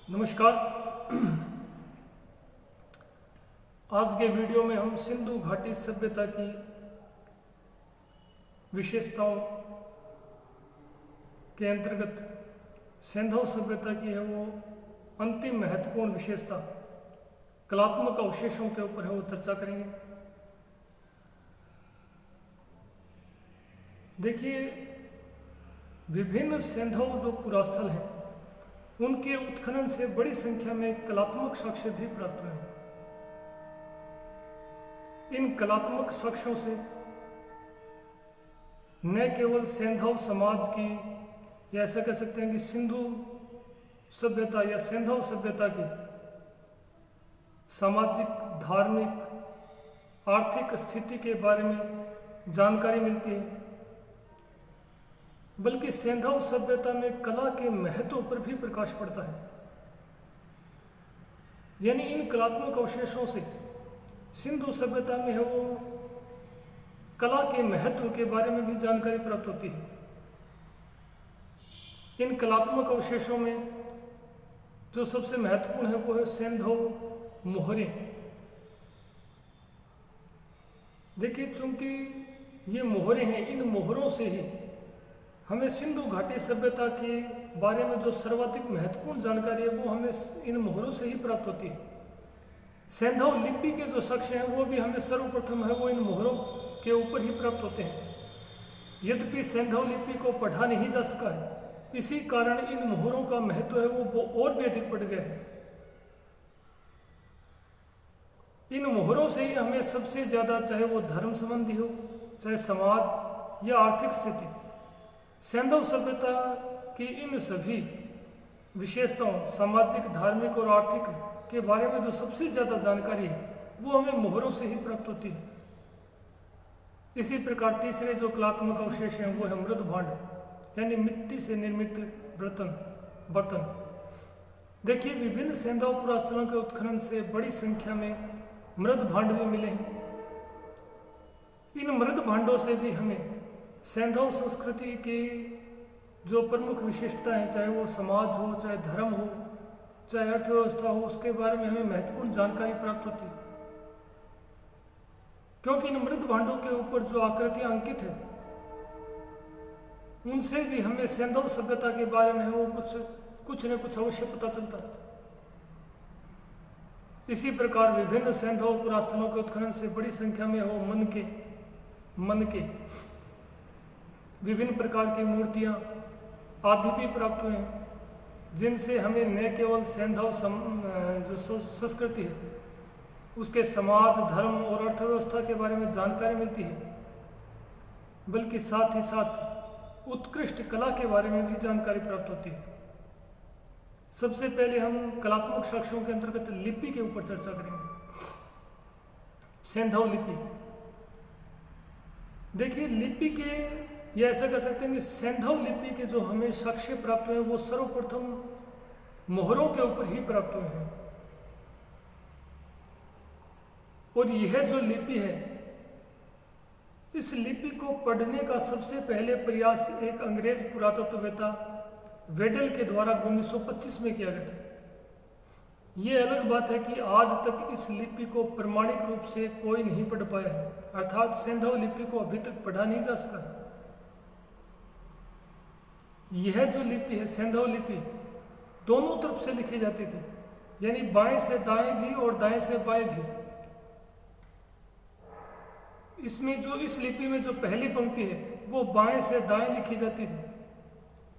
नमस्कार। आज के वीडियो में हम सिंधु घाटी सभ्यता की विशेषताओं के अंतर्गत सैंधव सभ्यता की है वो अंतिम महत्वपूर्ण विशेषता कलात्मक अवशेषों के ऊपर है वो चर्चा करेंगे। देखिए, विभिन्न सैंधव जो पुरास्थल हैं उनके उत्खनन से बड़ी संख्या में कलात्मक साक्ष्य भी प्राप्त हुए हैं। इन कलात्मक साक्ष्यों से न केवल सैंधव समाज की या ऐसा कह सकते हैं कि सिंधु सभ्यता या सैंधव सभ्यता की सामाजिक, धार्मिक, आर्थिक स्थिति के बारे में जानकारी मिलती है, बल्कि सैंधव सभ्यता में कला के महत्व पर भी प्रकाश पड़ता है। यानी इन कलात्मक अवशेषों से सिंधु सभ्यता में है वो कला के महत्व के बारे में भी जानकारी प्राप्त होती है। इन कलात्मक अवशेषों में जो सबसे महत्वपूर्ण है वो है सैंधव मोहरें। देखिए, चूंकि ये मोहरें हैं, इन मोहरों से ही हमें सिंधु घाटी सभ्यता के बारे में जो सर्वाधिक महत्वपूर्ण जानकारी है वो हमें इन मोहरों से ही प्राप्त होती है। सैंधव लिपि के जो साक्ष्य हैं वो भी हमें सर्वप्रथम है वो इन मोहरों के ऊपर ही प्राप्त होते हैं। यद्यपि सैंधव लिपि को पढ़ा नहीं जा सका है, इसी कारण इन मोहरों का महत्व है वो और भी अधिक बढ़ गया है। इन मोहरों से ही हमें सबसे ज़्यादा, चाहे वो धर्म संबंधी हो, चाहे समाज या आर्थिक स्थिति, सैंधव सभ्यता की इन सभी विशेषताओं, सामाजिक, धार्मिक और आर्थिक के बारे में जो सबसे ज़्यादा जानकारी है वो हमें मोहरों से ही प्राप्त होती है। इसी प्रकार तीसरे जो कलात्मक अवशेष हैं वो है मृद भांड, यानी मिट्टी से निर्मित बर्तन। देखिए, विभिन्न सैंधव पुरास्थलों के उत्खनन से बड़ी संख्या में मृद भांड भी मिले हैं। इन मृद भांडों से भी हमें सैंधव संस्कृति की जो प्रमुख विशेषताएं हैं, चाहे वो समाज हो, चाहे धर्म हो, चाहे अर्थव्यवस्था हो, उसके बारे में हमें महत्वपूर्ण जानकारी प्राप्त होती है। क्योंकि इन मृद भांडों के ऊपर जो आकृतियां अंकित है उनसे भी हमें सैंधव सभ्यता के बारे में वो कुछ न कुछ अवश्य पता चलता है। इसी प्रकार विभिन्न सैंधव पुरास्थलों के उत्खनन से बड़ी संख्या में हो मन के विभिन्न प्रकार की मूर्तियाँ आदि भी प्राप्त हुए हैं, जिनसे हमें न केवल सैंधव जो संस्कृति है उसके समाज, धर्म और अर्थव्यवस्था के बारे में जानकारी मिलती है, बल्कि साथ ही साथ उत्कृष्ट कला के बारे में भी जानकारी प्राप्त होती है। सबसे पहले हम कलात्मक साक्ष्यों के अंतर्गत लिपि के ऊपर चर्चा करेंगे। सैंधव लिपि। देखिए, लिपि के या ऐसा कह सकते हैं कि सैंधव लिपि के जो हमें साक्ष्य प्राप्त हुए वो सर्वप्रथम मोहरों के ऊपर ही प्राप्त हुए हैं। और यह जो लिपि है, इस लिपि को पढ़ने का सबसे पहले प्रयास एक अंग्रेज पुरातत्ववेत्ता वेडल के द्वारा 1925 में किया गया था। ये अलग बात है कि आज तक इस लिपि को प्रमाणिक रूप से कोई नहीं पढ़ पाया है, अर्थात सैंधव लिपि को अभी तक पढ़ा नहीं जा सका है। यह जो लिपि है, सैंधव लिपि, दोनों तरफ से लिखी जाती थी, यानी बाएं से दाएं भी और दाएं से बाएं भी। इसमें जो इस लिपि में जो पहली पंक्ति है वो बाएं से दाएं लिखी जाती थी,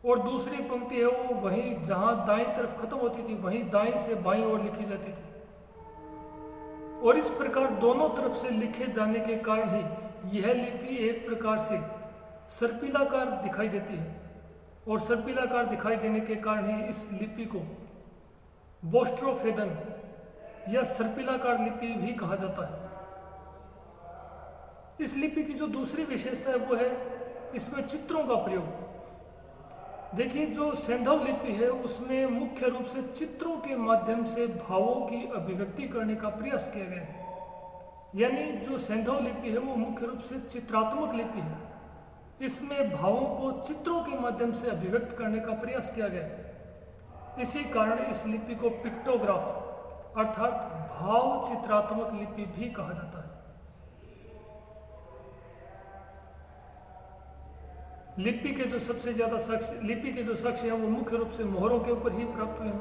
और दूसरी पंक्ति है वो वहीं जहां दाईं तरफ खत्म होती थी वहीं दाईं से बाईं ओर लिखी जाती थी। और इस प्रकार दोनों तरफ से लिखे जाने के कारण ही यह लिपि एक प्रकार से सर्पिलाकार दिखाई देती है, और सर्पिलाकार दिखाई देने के कारण ही इस लिपि को बोस्ट्रोफेदन या सर्पिलाकार लिपि भी कहा जाता है। इस लिपि की जो दूसरी विशेषता है वो है इसमें चित्रों का प्रयोग। देखिए, जो सैंधव लिपि है उसमें मुख्य रूप से चित्रों के माध्यम से भावों की अभिव्यक्ति करने का प्रयास किया गया है। यानी जो सैंधव लिपि है वो मुख्य रूप से चित्रात्मक लिपि है। इसमें भावों को चित्रों के माध्यम से अभिव्यक्त करने का प्रयास किया गया है। इसी कारण इस लिपि को पिक्टोग्राफ अर्थात भाव चित्रात्मक लिपि भी कहा जाता है। लिपि के जो साक्ष्य हैं वो मुख्य रूप से मोहरों के ऊपर ही प्राप्त हुए हैं,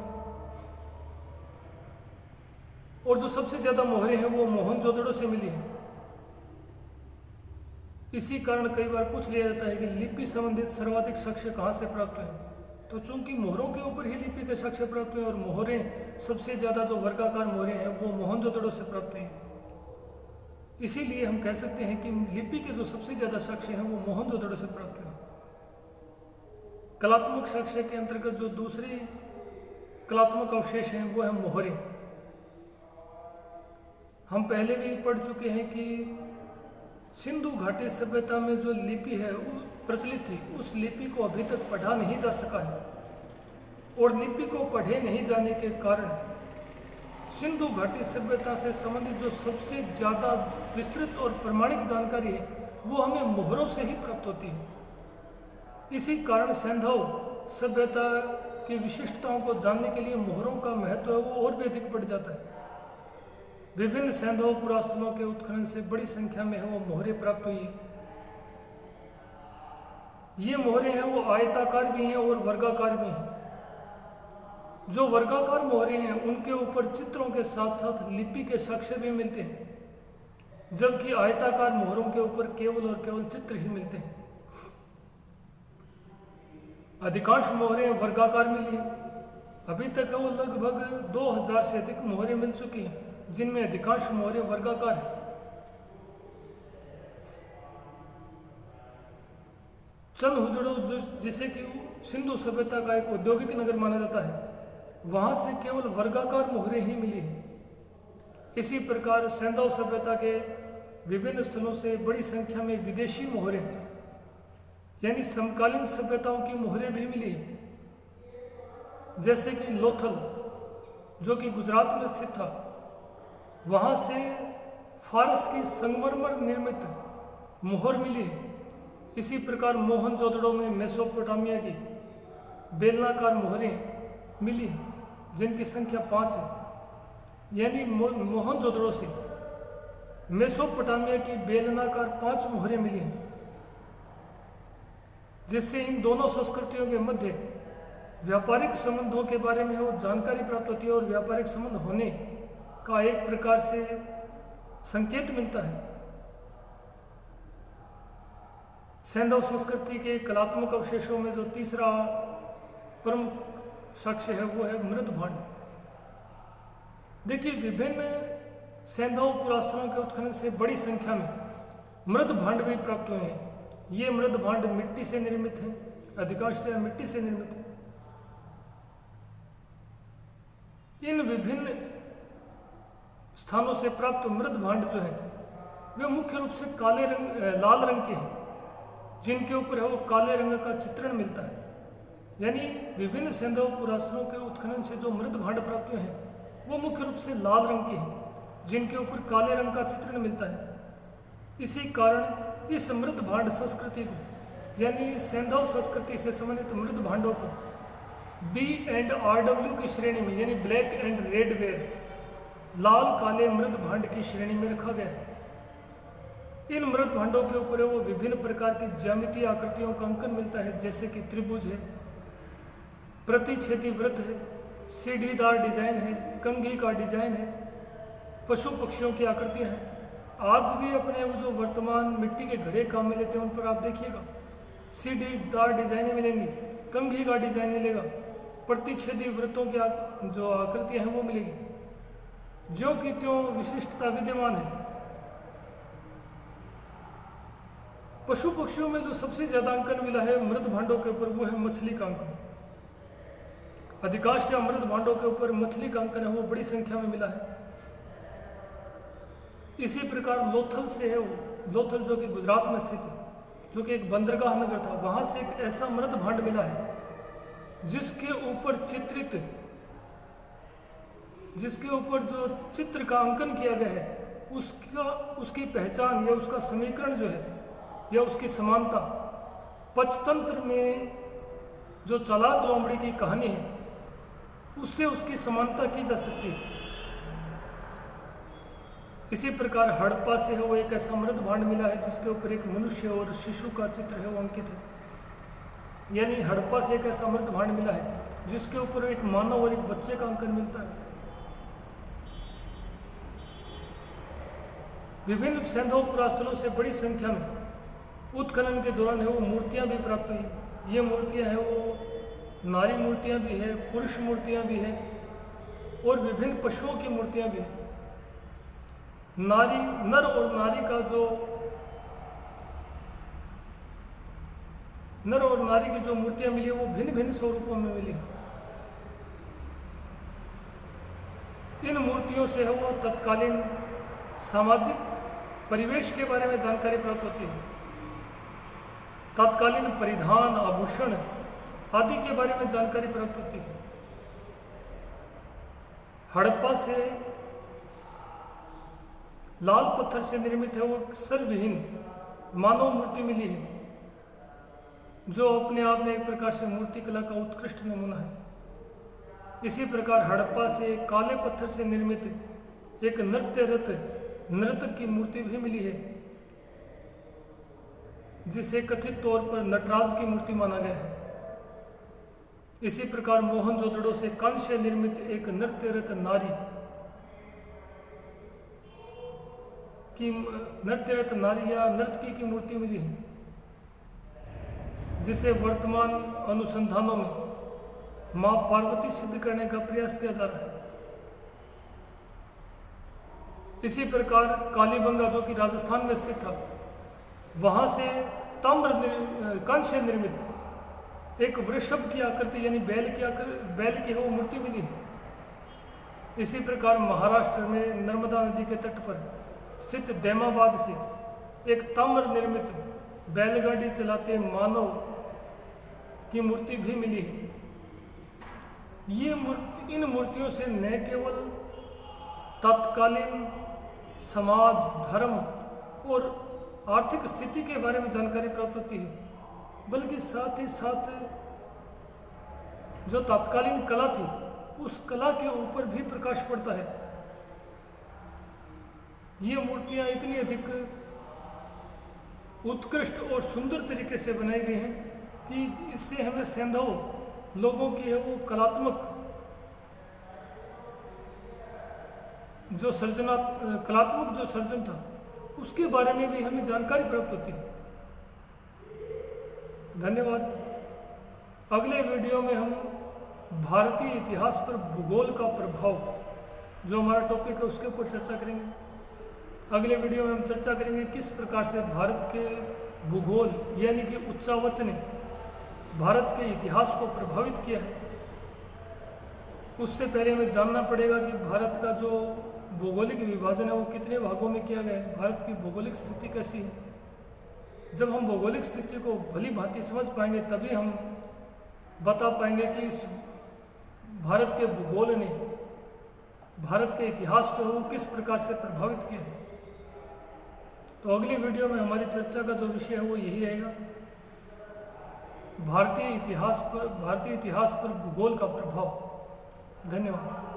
और जो सबसे ज्यादा मोहरें हैं वो मोहनजोदड़ो से मिली हैं। इसी कारण कई बार पूछ लिया जाता है कि लिपि संबंधित सर्वाधिक साक्ष्य कहाँ से प्राप्त हुए, तो चूंकि मोहरों के ऊपर ही लिपि के साक्ष्य प्राप्त हुए और मोहरें सबसे ज्यादा जो वर्गाकार मोहरें हैं वो मोहनजोदड़ो से प्राप्त हुई हैं, इसीलिए हम कह सकते हैं कि लिपि के जो सबसे ज्यादा साक्ष्य हैं वो मोहनजोदड़ो से प्राप्त हुए। कलात्मक साक्ष्य के अंतर्गत जो दूसरी कलात्मक अवशेष हैं वो है मोहरें। हम पहले भी पढ़ चुके हैं कि सिंधु घाटी सभ्यता में जो लिपि है वो प्रचलित थी, उस लिपि को अभी तक पढ़ा नहीं जा सका है, और लिपि को पढ़े नहीं जाने के कारण सिंधु घाटी सभ्यता से संबंधित जो सबसे ज़्यादा विस्तृत और प्रमाणिक जानकारी है वो हमें मोहरों से ही प्राप्त होती है। इसी कारण सैंधव सभ्यता की विशिष्टताओं को जानने के लिए मोहरों का महत्व है वो और भी अधिक बढ़ जाता है। विभिन्न सैंधव पुरास्थलों के उत्खनन से बड़ी संख्या में है वो मोहरें प्राप्त हुई। ये मोहरें हैं वो आयताकार भी हैं और वर्गाकार भी हैं। जो वर्गाकार मोहरें हैं उनके ऊपर चित्रों के साथ साथ लिपि के साक्ष्य भी मिलते हैं, जबकि आयताकार मोहरों के ऊपर केवल और केवल चित्र ही मिलते हैं। अधिकांश मोहरें वर्गाकार मिली हैं। अभी तक वो लगभग 2000 से अधिक मोहरें मिल चुकी हैं, जिनमें अधिकांश मोहरें वर्गाकार हैं। चंदहुदड़ो जिसे कि सिंधु सभ्यता का एक औद्योगिक नगर माना जाता है, वहां से केवल वर्गाकार मोहरें ही मिली हैं। इसी प्रकार सैंधव सभ्यता के विभिन्न स्थलों से बड़ी संख्या में विदेशी मोहरें यानी समकालीन सभ्यताओं की मोहरें भी मिली हैं, जैसे कि लोथल जो कि गुजरात में स्थित था, वहाँ से फारस की संगमरमर निर्मित मोहर मिली है। इसी प्रकार मोहनजोदड़ो में मेसोपोटामिया की बेलनाकार मोहरें मिली हैं, जिनकी संख्या 5 है। यानी मोहनजोदड़ो से मेसोपोटामिया की बेलनाकार 5 मोहरें मिली हैं, जिससे इन दोनों संस्कृतियों के मध्य व्यापारिक संबंधों के बारे में वो जानकारी प्राप्त होती है और व्यापारिक संबंध होने का एक प्रकार से संकेत मिलता है। सैंधव संस्कृति के कलात्मक अवशेषों में जो तीसरा प्रमुख साक्ष्य है वो है मृद भांड। देखिए, विभिन्न सैंधव पुरास्थलों के उत्खनन से बड़ी संख्या में मृद भांड भी प्राप्त हुए हैं। ये मृद भांड मिट्टी से निर्मित है, अधिकांशतः मिट्टी से निर्मित है। इन विभिन्न स्थानों से प्राप्त मृद भांड जो है वे मुख्य रूप से लाल रंग के हैं, जिनके ऊपर है वो काले रंग का चित्रण मिलता है। यानी विभिन्न सैंधव पुरास्थलों के उत्खनन से जो मृद भांड प्राप्त हुए हैं वो मुख्य रूप से लाल रंग के हैं, जिनके ऊपर काले रंग का चित्रण मिलता है। इसी कारण इस मृद भांड संस्कृति को यानी सैंधव संस्कृति से संबंधित मृद भांडों को B&RW की श्रेणी में यानी ब्लैक एंड रेड वेयर लाल काले मृद भांड की श्रेणी में रखा गया है। इन मृद भांडों के ऊपर वो विभिन्न प्रकार की ज्यामितीय आकृतियों का अंकन मिलता है, जैसे कि त्रिभुज है, प्रतिच्छेदी वृत्त है, सीढ़ीदार डिजाइन है, कंघी का डिजाइन है, पशु पक्षियों की आकृतियां हैं। आज भी अपने वो जो वर्तमान मिट्टी के घड़े काम में लेते हैं उन पर आप देखिएगा सीढ़ीदार डिजाइनें मिलेंगी, कंघी का डिजाइन मिलेगा, प्रतिच्छेदी वृत्तों की जो आकृतियां हैं वो मिलेगी, जो कि त्यों विशिष्टता विद्यमान है। पशु पक्षियों में जो सबसे ज्यादा अंकन मिला है मृद भांडों के ऊपर वो है मछली का अंकन। अधिकांश मृद भांडों के ऊपर मछली का अंकन है वो बड़ी संख्या में मिला है। इसी प्रकार लोथल से है वो लोथल जो कि गुजरात में स्थित है, जो कि एक बंदरगाह नगर था, वहां से एक ऐसा मृद भांड मिला है जिसके ऊपर जो चित्र का अंकन किया गया है उसकी पहचान या उसका समीकरण जो है या उसकी समानता पंचतंत्र में जो चालाक लोमड़ी की कहानी है उससे उसकी समानता की जा सकती है। इसी प्रकार हड़प्पा से है वो एक ऐसा मृत भांड मिला है जिसके ऊपर एक मनुष्य और शिशु का चित्र है वो अंकित है। यानी हड़प्पा से एक ऐसा मृत भांड मिला है जिसके ऊपर एक मानव और एक बच्चे का अंकन मिलता है। विभिन्न सैंधव पुरास्थलों से बड़ी संख्या में उत्खनन के दौरान है वो मूर्तियां भी प्राप्त हुई। ये मूर्तियां हैं वो नारी मूर्तियां भी है, पुरुष मूर्तियां भी है और विभिन्न पशुओं की मूर्तियां भी है। नर और नारी की जो मूर्तियां मिली है वो भिन्न भिन्न स्वरूपों में मिली है। इन मूर्तियों से है वो तत्कालीन सामाजिक परिवेश के बारे में जानकारी प्राप्त होती है। तत्कालीन परिधान, आभूषण आदि के बारे में जानकारी प्राप्त होती है। हड़प्पा से लाल पत्थर से निर्मित है वो सर्वहीन मानव मूर्ति मिली है जो अपने आप में एक प्रकार से मूर्तिकला का उत्कृष्ट नमूना है। इसी प्रकार हड़प्पा से काले पत्थर से निर्मित एक नर्तक की मूर्ति भी मिली है जिसे कथित तौर पर नटराज की मूर्ति माना गया है। इसी प्रकार मोहनजोदड़ो से कांस्य निर्मित एक नृत्यरत नारी या नर्तकी की मूर्ति मिली है जिसे वर्तमान अनुसंधानों में मां पार्वती सिद्ध करने का प्रयास किया जा रहा है। इसी प्रकार कालीबंगा जो कि राजस्थान में स्थित था वहां से कांस्य निर्मित एक वृषभ की आकृति यानी बैल की वो मूर्ति मिली है। इसी प्रकार महाराष्ट्र में नर्मदा नदी के तट पर स्थित दैमाबाद से एक ताम्र निर्मित बैलगाड़ी चलाते मानव की मूर्ति भी मिली है। इन मूर्तियों से न केवल तत्कालीन समाज, धर्म और आर्थिक स्थिति के बारे में जानकारी प्राप्त होती है बल्कि साथ ही साथ जो तत्कालीन कला थी उस कला के ऊपर भी प्रकाश पड़ता है। ये मूर्तियां इतनी अधिक उत्कृष्ट और सुंदर तरीके से बनाई गई हैं कि इससे हमें सैंधव लोगों की है वो कलात्मक जो सर्जन था उसके बारे में भी हमें जानकारी प्राप्त होती है। धन्यवाद। अगले वीडियो में हम भारतीय इतिहास पर भूगोल का प्रभाव जो हमारा टॉपिक है उसके ऊपर चर्चा करेंगे। अगले वीडियो में हम चर्चा करेंगे किस प्रकार से भारत के भूगोल यानी कि उच्चावच ने भारत के इतिहास को प्रभावित किया है। उससे पहले हमें जानना पड़ेगा कि भारत का जो भौगोलिक विभाजन है वो कितने भागों में किया गया है, भारत की भौगोलिक स्थिति कैसी है। जब हम भौगोलिक स्थिति को भली भांति समझ पाएंगे तभी हम बता पाएंगे कि इस भारत के भूगोल ने भारत के इतिहास को वो किस प्रकार से प्रभावित किया है। तो अगली वीडियो में हमारी चर्चा का जो विषय है वो यही रहेगा, भारतीय इतिहास पर भूगोल का प्रभाव। धन्यवाद।